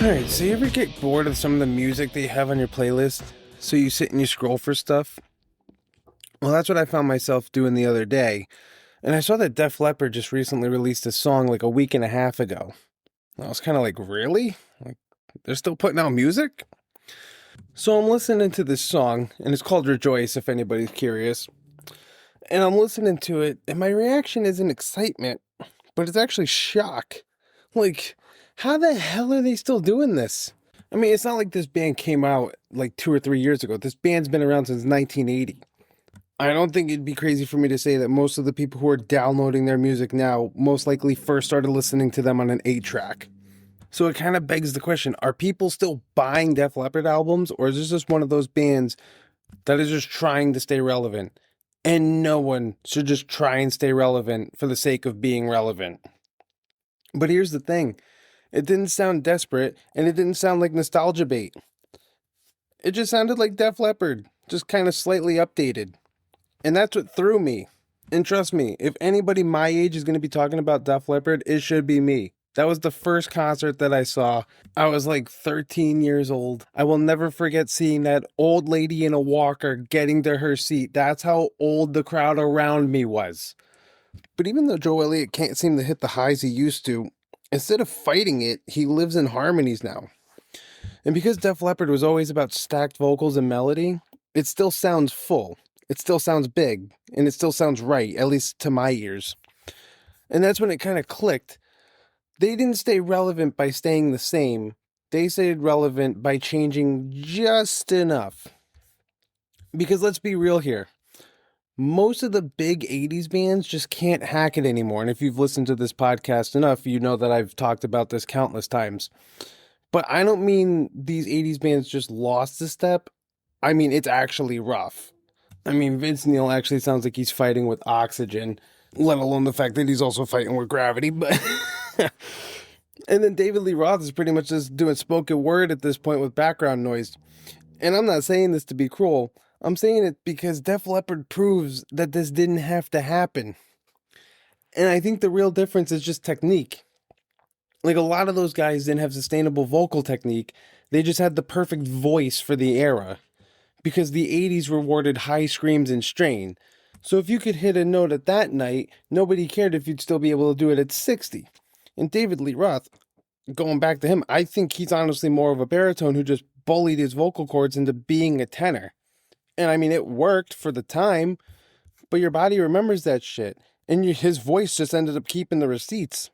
Alright, so you ever get bored of some of the music that you have on your playlist? So you sit and you scroll for stuff? Well, that's what I found myself doing the other day. And I saw that Def Leppard just recently released a song like a week and a half ago. And I was kind of like, really? Like, they're still putting out music? So I'm listening to this song, and it's called Rejoice, if anybody's curious. And I'm listening to it, and my reaction isn't excitement, but it's actually shock. Like, how the hell are they still doing this? I mean, it's not like this band came out like 2 or 3 years ago. This band's been around since 1980. I don't think it'd be crazy for me to say that most of the people who are downloading their music now most likely first started listening to them on an 8-track. So it kind of begs the question, are people still buying Def Leppard albums, or is this just one of those bands that is just trying to stay relevant? And no one should just try and stay relevant for the sake of being relevant. But here's the thing. It didn't sound desperate, and it didn't sound like nostalgia bait. It just sounded like Def Leppard, just kind of slightly updated. And that's what threw me. And trust me, if anybody my age is going to be talking about Def Leppard, it should be me. That was the first concert that I saw. I was like 13 years old. I will never forget seeing that old lady in a walker getting to her seat. That's how old the crowd around me was. But even though Joe Elliott can't seem to hit the highs he used to, instead of fighting it, he lives in harmonies now. And because Def Leppard was always about stacked vocals and melody, it still sounds full. It still sounds big, and it still sounds right, at least to my ears. And that's when it kind of clicked. They didn't stay relevant by staying the same. They stayed relevant by changing just enough. Because let's be real here. Most of the big 80s bands just can't hack it anymore. And if you've listened to this podcast enough, you know that I've talked about this countless times. But I don't mean these 80s bands just lost a step. I mean, it's actually rough. I mean, Vince Neil actually sounds like he's fighting with oxygen, let alone the fact that he's also fighting with gravity. But and then David Lee Roth is pretty much just doing spoken word at this point with background noise. And I'm not saying this to be cruel. I'm saying it because Def Leppard proves that this didn't have to happen. And I think the real difference is just technique. Like, a lot of those guys didn't have sustainable vocal technique. They just had the perfect voice for the era. Because the 80s rewarded high screams and strain. So if you could hit a note at that night, nobody cared if you'd still be able to do it at 60. And David Lee Roth, going back to him, I think he's honestly more of a baritone who just bullied his vocal cords into being a tenor. And I mean, it worked for the time, but your body remembers that shit. And his voice just ended up keeping the receipts.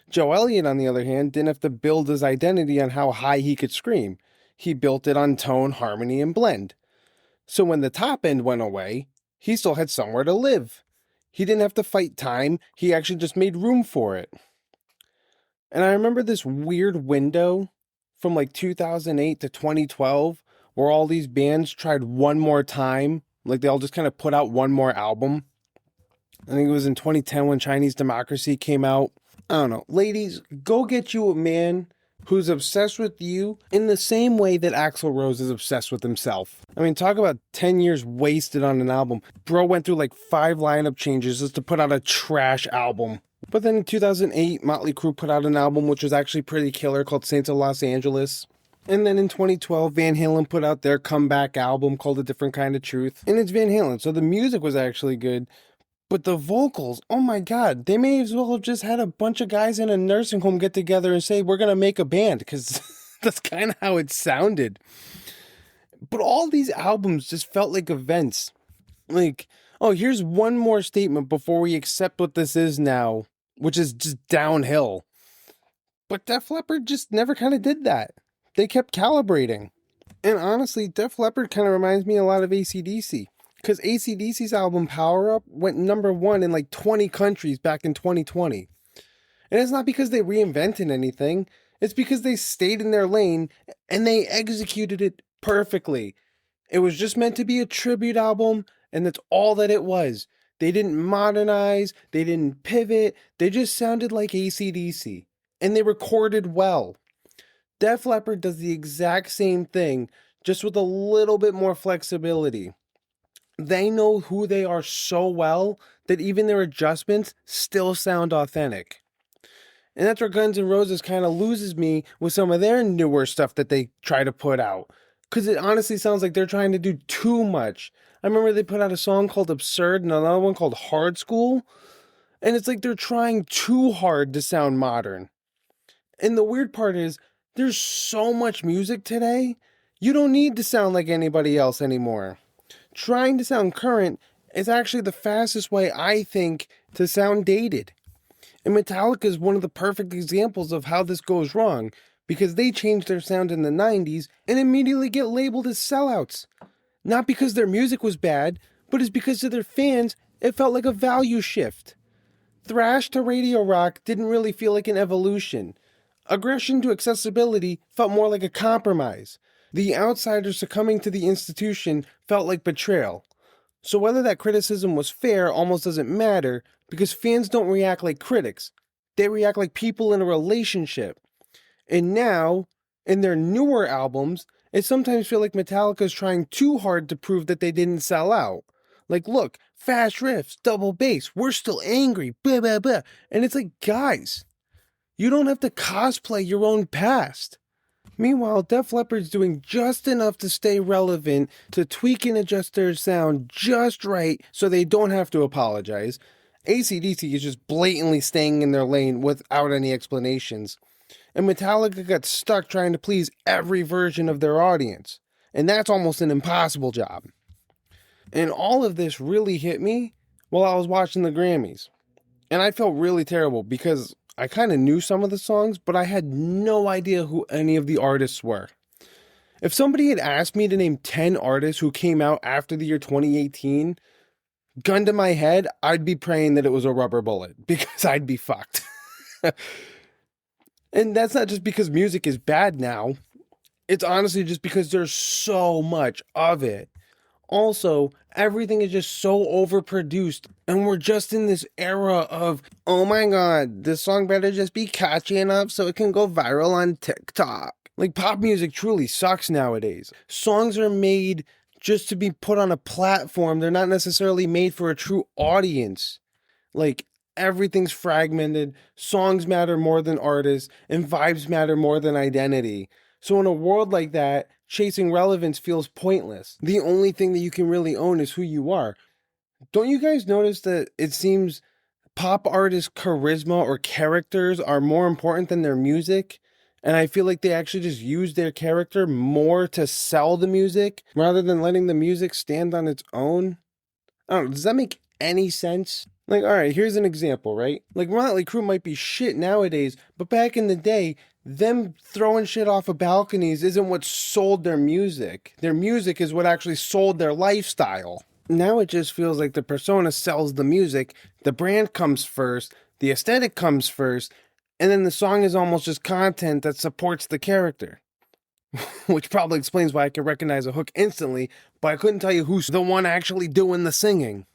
Joe Elliott, on the other hand, didn't have to build his identity on how high he could scream. He built it on tone, harmony, and blend. So when the top end went away, he still had somewhere to live. He didn't have to fight time. He actually just made room for it. And I remember this weird window from like 2008 to 2012 where all these bands tried one more time. Like, they all just kind of put out one more album. I think it was in 2010 when Chinese Democracy came out. I don't know. Ladies, go get you a man who's obsessed with you in the same way that Axl Rose is obsessed with himself. I mean, talk about 10 years wasted on an album. Bro went through like 5 lineup changes just to put out a trash album. But then in 2008, Motley Crue put out an album which was actually pretty killer called Saints of Los Angeles. And then in 2012, Van Halen put out their comeback album called A Different Kind of Truth. And it's Van Halen, so the music was actually good. But the vocals, oh my God, they may as well have just had a bunch of guys in a nursing home get together and say, we're going to make a band, because that's kind of how it sounded. But all these albums just felt like events. Like, oh, here's one more statement before we accept what this is now, which is just downhill. But Def Leppard just never kind of did that. They kept calibrating. And honestly, Def Leppard kind of reminds me a lot of AC/DC. Because AC/DC's album Power Up went #1 in like 20 countries back in 2020. And it's not because they reinvented anything. It's because they stayed in their lane and they executed it perfectly. It was just meant to be a tribute album, and that's all that it was. They didn't modernize. They didn't pivot. They just sounded like AC/DC. And they recorded well. Def Leppard does the exact same thing, just with a little bit more flexibility. They know who they are so well that even their adjustments still sound authentic. And that's where Guns N' Roses kind of loses me with some of their newer stuff that they try to put out. Because it honestly sounds like they're trying to do too much. I remember they put out a song called Absurd and another one called Hard School. And it's like they're trying too hard to sound modern. And the weird part is, there's so much music today, you don't need to sound like anybody else anymore. Trying to sound current is actually the fastest way, I think, to sound dated. And Metallica is one of the perfect examples of how this goes wrong, because they changed their sound in the 90s and immediately get labeled as sellouts. Not because their music was bad, but it's because to their fans, it felt like a value shift. Thrash to radio rock didn't really feel like an evolution. Aggression to accessibility felt more like a compromise. The outsiders succumbing to the institution felt like betrayal. So whether that criticism was fair almost doesn't matter, because fans don't react like critics. They react like people in a relationship. And now, in their newer albums, it sometimes feels like Metallica is trying too hard to prove that they didn't sell out. Like, look, fast riffs, double bass, we're still angry, blah, blah, blah. And it's like, guys, you don't have to cosplay your own past. Meanwhile, Def Leppard's doing just enough to stay relevant, to tweak and adjust their sound just right so they don't have to apologize. AC/DC is just blatantly staying in their lane without any explanations. And Metallica got stuck trying to please every version of their audience. And that's almost an impossible job. And all of this really hit me while I was watching the Grammys. And I felt really terrible because I kind of knew some of the songs, but I had no idea who any of the artists were. If somebody had asked me to name 10 artists who came out after the year 2018, gun to my head, I'd be praying that it was a rubber bullet because I'd be fucked. And that's not just because music is bad now. It's honestly just because there's so much of it. Also, everything is just so overproduced, and we're just in this era of, oh my god, this song better just be catchy enough so it can go viral on TikTok. Like, pop music truly sucks nowadays. Songs are made just to be put on a platform. They're not necessarily made for a true audience. Like, everything's fragmented, songs matter more than artists, and vibes matter more than identity. So in a world like that, chasing relevance feels pointless. The only thing that you can really own is who you are. Don't you guys notice that it seems pop artists' charisma or characters are more important than their music? And I feel like they actually just use their character more to sell the music rather than letting the music stand on its own. I don't know, does that make any sense? Like, alright, here's an example, right? Like, Motley Crue might be shit nowadays, but back in the day, them throwing shit off of balconies isn't what sold their music. Their music is what actually sold their lifestyle. Now it just feels like the persona sells the music, the brand comes first, the aesthetic comes first, and then the song is almost just content that supports the character. Which probably explains why I can recognize a hook instantly, but I couldn't tell you who's the one actually doing the singing.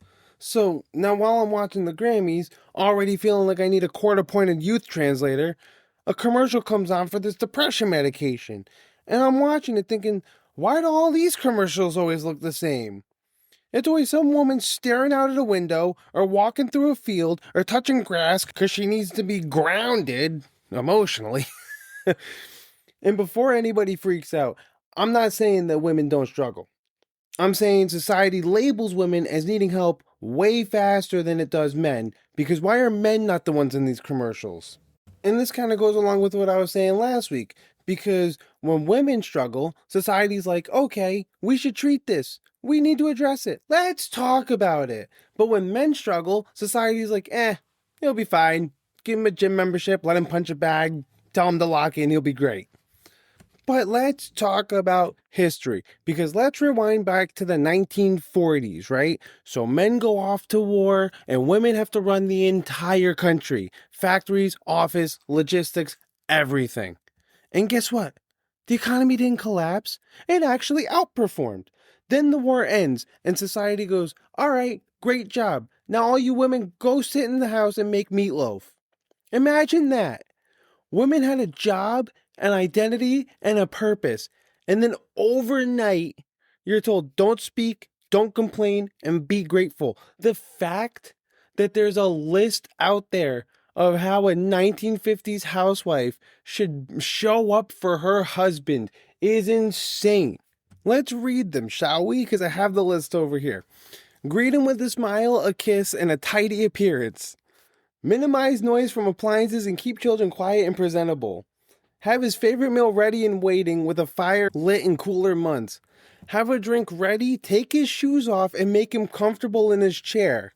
So now while I'm watching the Grammys, already feeling like I need a court-appointed youth translator, a commercial comes on for this depression medication. And I'm watching it thinking, why do all these commercials always look the same? It's always some woman staring out at a window, or walking through a field, or touching grass because she needs to be grounded emotionally. And before anybody freaks out, I'm not saying that women don't struggle. I'm saying society labels women as needing help way faster than it does men, because why are men not the ones in these commercials? And this kind of goes along with what I was saying last week, because when women struggle, society's like, okay, we should treat this. We need to address it. Let's talk about it. But when men struggle, society's like, he'll be fine. Give him a gym membership, let him punch a bag, tell him to lock in, he'll be great. But let's talk about history, because let's rewind back to the 1940s, right? So men go off to war and women have to run the entire country. Factories, office, logistics, everything. And guess what? The economy didn't collapse. It actually outperformed. Then the war ends and society goes, all right, great job. Now all you women go sit in the house and make meatloaf. Imagine that. Women had a job, an identity, and a purpose. And then overnight, you're told, don't speak, don't complain, and be grateful. The fact that there's a list out there of how a 1950s housewife should show up for her husband is insane. Let's read them, shall we? Because I have the list over here. Greet him with a smile, a kiss, and a tidy appearance. Minimize noise from appliances and keep children quiet and presentable. Have his favorite meal ready and waiting with a fire lit in cooler months. Have a drink ready, take his shoes off, and make him comfortable in his chair.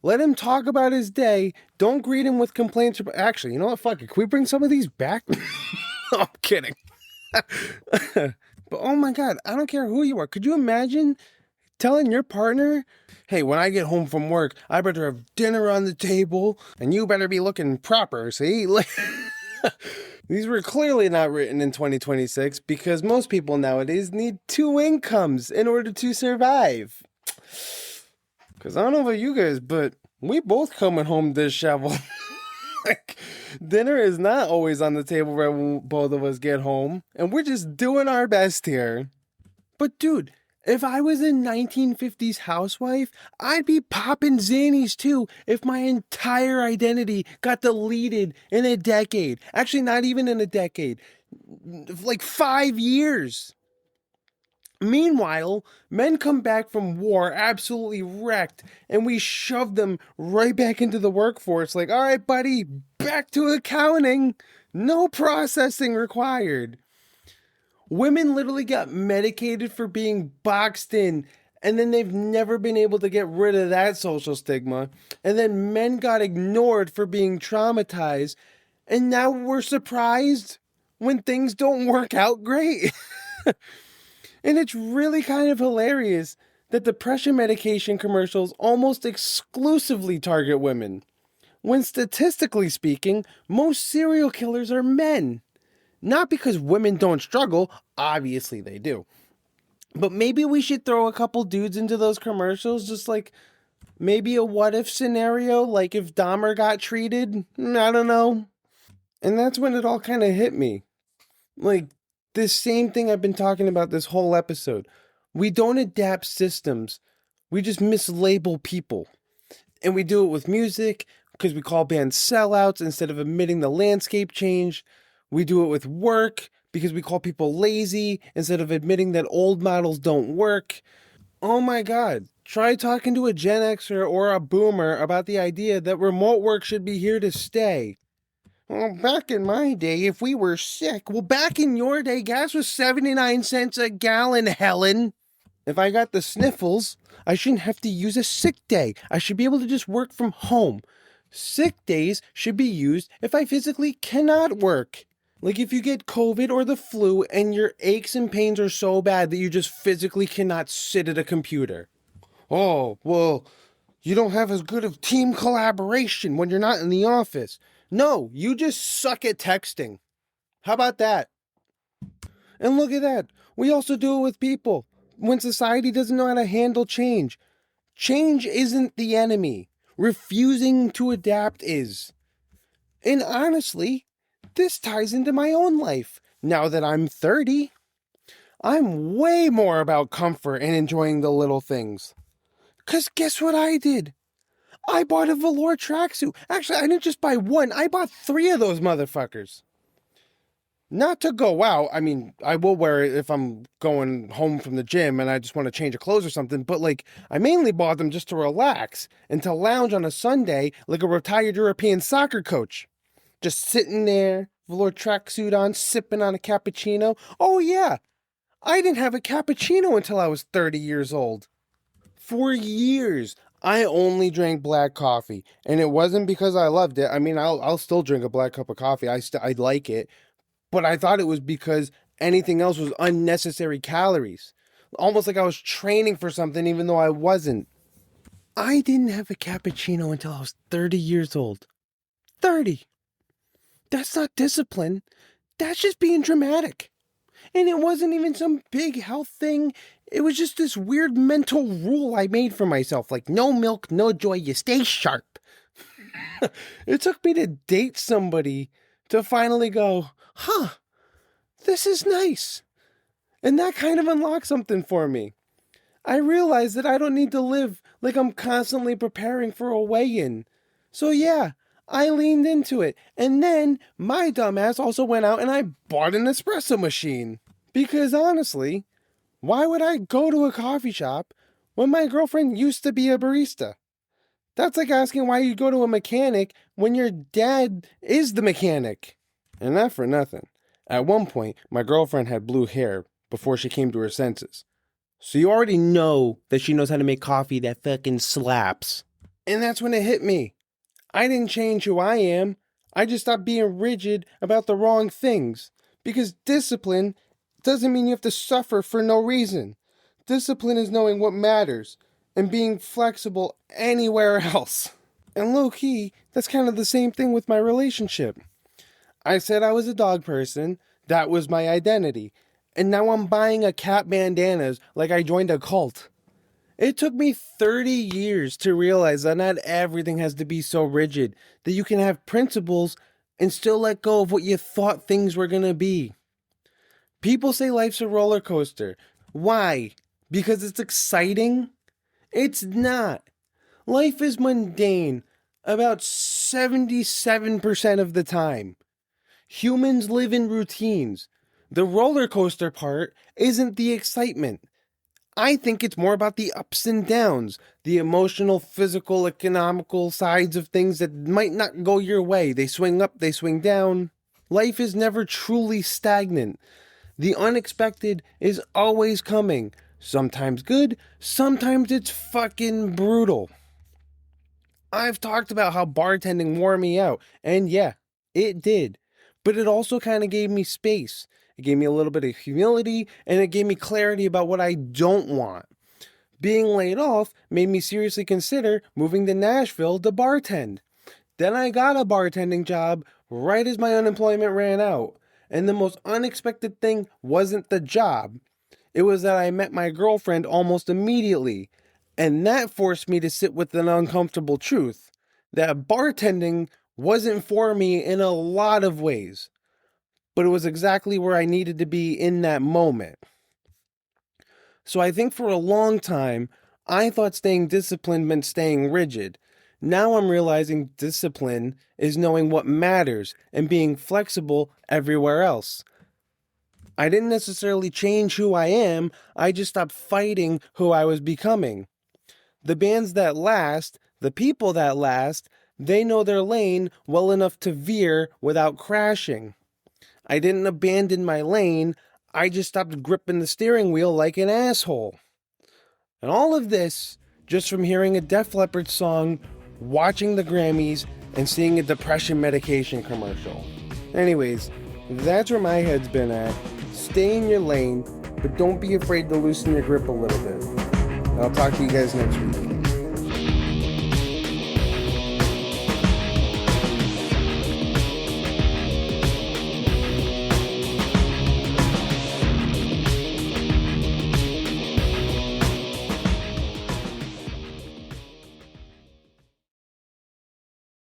Let him talk about his day. Don't greet him with complaints. Actually, you know what? Fuck it. Can we bring some of these back? No, I'm kidding. But oh my God, I don't care who you are. Could you imagine telling your partner, hey, when I get home from work, I better have dinner on the table and you better be looking proper, see? These were clearly not written in 2026 because most people nowadays need 2 incomes in order to survive. Because I don't know about you guys, but we both coming home disheveled. Like, dinner is not always on the table right when both of us get home, and we're just doing our best here. But dude, if I was a 1950s housewife, I'd be popping Xannies too if my entire identity got deleted in a decade. Actually, not even in a decade. Like 5 years. Meanwhile, men come back from war absolutely wrecked, and we shove them right back into the workforce like, all right, buddy, back to accounting. No processing required. Women literally got medicated for being boxed in, and then they've never been able to get rid of that social stigma. And then men got ignored for being traumatized, and now we're surprised when things don't work out great. And it's really kind of hilarious that depression medication commercials almost exclusively target women, when statistically speaking, most serial killers are men. Not because women don't struggle, obviously they do. But maybe we should throw a couple dudes into those commercials, just like maybe a what if scenario, like if Dahmer got treated, I don't know. And that's when it all kind of hit me. Like, this same thing I've been talking about this whole episode. We don't adapt systems. We just mislabel people. And we do it with music because we call bands sellouts instead of admitting the landscape change. We do it with work because we call people lazy instead of admitting that old models don't work. Oh my God. Try talking to a Gen Xer or a boomer about the idea that remote work should be here to stay. Well, back in my day, if we were sick, well, back in your day, gas was 79 cents a gallon, Helen. If I got the sniffles, I shouldn't have to use a sick day. I should be able to just work from home. Sick days should be used if I physically cannot work. Like if you get COVID or the flu and your aches and pains are so bad that you just physically cannot sit at a computer. Oh, well, you don't have as good of team collaboration when you're not in the office. No, you just suck at texting. How about that? And look at that. We also do it with people. When society doesn't know how to handle change. Change isn't the enemy. Refusing to adapt is. And honestly, this ties into my own life. Now that I'm 30, I'm way more about comfort and enjoying the little things. 'Cause guess what I did? I bought a velour tracksuit. Actually, I didn't just buy one. I bought 3 of those motherfuckers. Not to go out. I mean, I will wear it if I'm going home from the gym and I just want to change of clothes or something. But like, I mainly bought them just to relax and to lounge on a Sunday like a retired European soccer coach. Just sitting there, velour tracksuit on, sipping on a cappuccino. Oh yeah, I didn't have a cappuccino until I was 30 years old. For years, I only drank black coffee, and it wasn't because I loved it. I mean, I'll still drink a black cup of coffee. I like it, but I thought it was because anything else was unnecessary calories. Almost like I was training for something even though I wasn't. I didn't have a cappuccino until I was 30 years old. 30. That's not discipline. That's just being dramatic. And it wasn't even some big health thing. It was just this weird mental rule I made for myself. Like, no milk, no joy, you stay sharp. It took me to date somebody to finally go, huh, this is nice. And that kind of unlocked something for me. I realized that I don't need to live like I'm constantly preparing for a weigh-in. So yeah, I leaned into it. And then my dumbass also went out and I bought an espresso machine. Because honestly, why would I go to a coffee shop when my girlfriend used to be a barista? That's like asking why you go to a mechanic when your dad is the mechanic. And not for nothing. At one point, my girlfriend had blue hair before she came to her senses. So you already know that she knows how to make coffee that fucking slaps. And that's when it hit me. I didn't change who I am. I just stopped being rigid about the wrong things. Because discipline doesn't mean you have to suffer for no reason. Discipline is knowing what matters and being flexible anywhere else. And low-key, that's kind of the same thing with my relationship. I said I was a dog person. That was my identity. And now I'm buying a cat bandanas like I joined a cult. It took me 30 years to realize that not everything has to be so rigid, that you can have principles and still let go of what you thought things were going to be. People say life's a roller coaster. Why? Because it's exciting? It's not. Life is mundane about 77% of the time. Humans live in routines. The roller coaster part isn't the excitement. I think it's more about the ups and downs, the emotional, physical, economical sides of things that might not go your way. They swing up, they swing down. Life is never truly stagnant. The unexpected is always coming. Sometimes good, sometimes it's fucking brutal. I've talked about how bartending wore me out, and yeah, it did. But it also kind of gave me space. It gave me a little bit of humility, and it gave me clarity about what I don't want. Being laid off made me seriously consider moving to Nashville to bartend. Then I got a bartending job right as my unemployment ran out. And the most unexpected thing wasn't the job. It was that I met my girlfriend almost immediately. And that forced me to sit with an uncomfortable truth. That bartending wasn't for me in a lot of ways. But it was exactly where I needed to be in that moment. So I think for a long time, I thought staying disciplined meant staying rigid. Now I'm realizing discipline is knowing what matters and being flexible everywhere else. I didn't necessarily change who I am, I just stopped fighting who I was becoming. The bands that last, the people that last, they know their lane well enough to veer without crashing. I didn't abandon my lane, I just stopped gripping the steering wheel like an asshole. And all of this just from hearing a Def Leppard song, watching the Grammys, and seeing a depression medication commercial. Anyways, that's where my head's been at. Stay in your lane, but don't be afraid to loosen your grip a little bit. I'll talk to you guys next week.